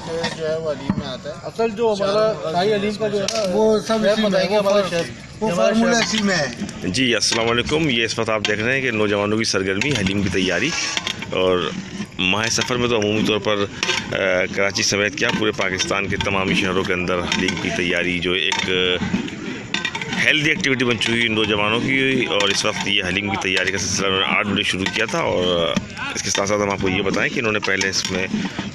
जो है वो हलीम में आता है। असल जो हमारा शाही हलीम का जो है ना वो सब इसी में है, वो फार्मूला इसी में है। जी अस्सलाम वालेकुम। ये इस वक्त आप देख रहे हैं कि नौजवानों की सरगर्मी, हलीम की तैयारी। और माह सफ़र में तो अमूमी तौर पर कराची समेत क्या पूरे पाकिस्तान के तमाम शहरों के अंदर हलीम की तैयारी जो एक हेल्दी एक्टिविटी बन चुकी नौजवानों की। और इस वक्त ये हलीम की तैयारी का सिलसिला उन्होंने 8 बजे शुरू किया था। और इसके साथ साथ हम आपको ये बताएं कि इन्होंने पहले इसमें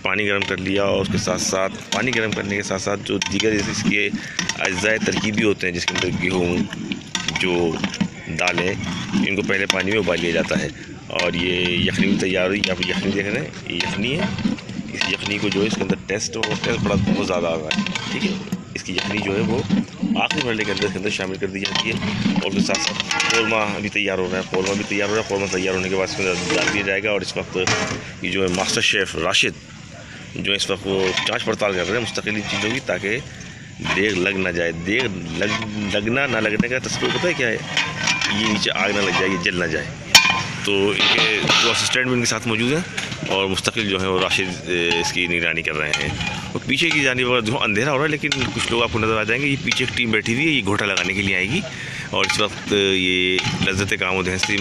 पानी गर्म कर लिया, और उसके साथ साथ पानी गर्म करने के साथ साथ जो दीगर इसके अज्जाए तरकीबी होते हैं, जिसके अंदर गेहूँ, जो दालें, इनको पहले पानी में उबाल लिया जाता है। और ये यखनी भी तैयार हुई। आप यखनी देख रहे हैं, ये यखनी है। इस यखनी को जो है इसके अंदर टेस्ट बड़ा बहुत ज़्यादा आ रहा है, ठीक है। इसकी यखनी जो है वो आखिरी मरले के अंदर शामिल कर दी जाती है। और उसके साथ साथ कौरमा भी तैयार हो रहा है, कौरमा भी तैयार हो रहा है। कौरमा तैयार होने के बाद इसके अंदर डाल दिया जाएगा। और इस वक्त ये जो है मास्टर शेफ़ राशिद जो इस वक्त वो जांच पड़ताल कर रहे हैं मुस्तकिल इन चीज़ों की, ताकि देर लग ना जाए। देर लगना ना लगने का तस्वीर पता है क्या है, ये नीचे आग ना लग जाए, ये जल ना जाए। तो इनके जो असिस्टेंट भी इनके साथ मौजूद हैं, और मुस्तकिल जो है वो राशिद इसकी निगरानी कर रहे हैं। और पीछे की जानिब जो अंधेरा हो रहा है, लेकिन कुछ लोग आपको नज़र आ जाएंगे। ये पीछे एक टीम बैठी हुई है, ये घोटा लगाने के लिए आएगी। और इस वक्त ये लज्जत काम से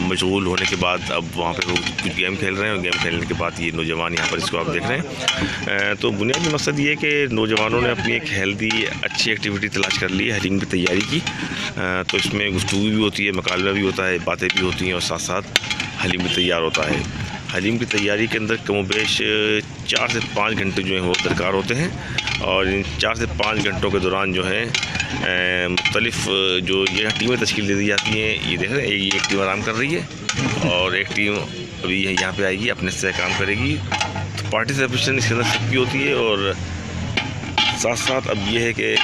मशगूल होने के बाद अब वहाँ पे वो कुछ गेम खेल रहे हैं। और गेम खेलने के बाद ये नौजवान यहाँ पर इसको आप देख रहे हैं। तो बुनियादी मकसद ये है कि नौजवानों ने अपनी एक हेल्दी अच्छी एक्टिविटी तलाश कर ली है हलीम की तैयारी की। तो इसमें गुफ्तगू भी होती है, मुकाबला भी होता है, बातें भी होती हैं, और साथ साथ हलीम भी तैयार होता है। हलीम की तैयारी के अंदर कमोबेश 4 से 5 घंटे जो हैं वो दरकार होते हैं। और इन 4 से 5 घंटों के दौरान जो है मुख्तलिफ जो ये टीमें तश्कील दे दी जाती हैं। ये देख रहे हैं, ये एक टीम आराम कर रही है, और एक टीम अभी यहाँ पे आएगी, अपने से काम करेगी। तो पार्टिसिपेशन इसके अंदर सबकी होती है। और साथ साथ अब ये है कि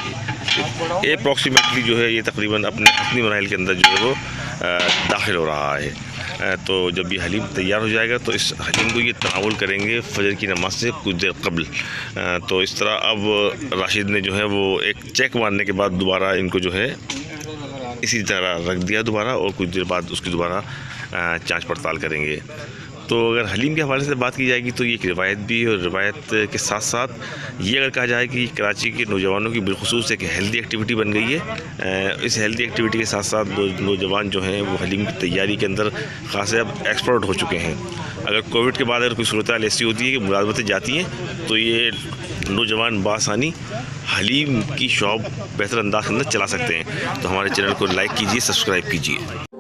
अप्रॉक्सीमेटली जो है ये तकरीबन अपने हसनी मराइल के अंदर जो है वो दाखिल हो रहा है। तो जब ये हलीम तैयार हो जाएगा तो इस हलीम को ये तनावुल करेंगे फजर की नमाज से कुछ देर कबल। तो इस तरह अब राशिद ने जो है वो एक चेक मारने के बाद दोबारा इनको जो है इसी तरह रख दिया दोबारा, और कुछ देर बाद उसकी दोबारा जांच पड़ताल करेंगे। तो अगर हलीम के हवाले से बात की जाएगी तो ये एक रिवायत भी है, और रिवायत के साथ साथ ये अगर कहा जाए कि कराची के नौजवानों की बिलखुसूस एक हेल्दी एक्टिविटी बन गई है। इस हेल्दी एक्टिविटी के साथ साथ नौजवान जो हैं वो हलीम की तैयारी के अंदर खासे अब एक्सपर्ट हो चुके हैं। अगर कोविड के बाद अगर कोई सूरत हाल ऐसी होती है कि मुलाजमतें जाती हैं, तो ये नौजवान बासानी हलीम की शॉप बेहतर अंदाज के अंदर चला सकते हैं। तो हमारे चैनल को लाइक कीजिए, सब्सक्राइब कीजिए।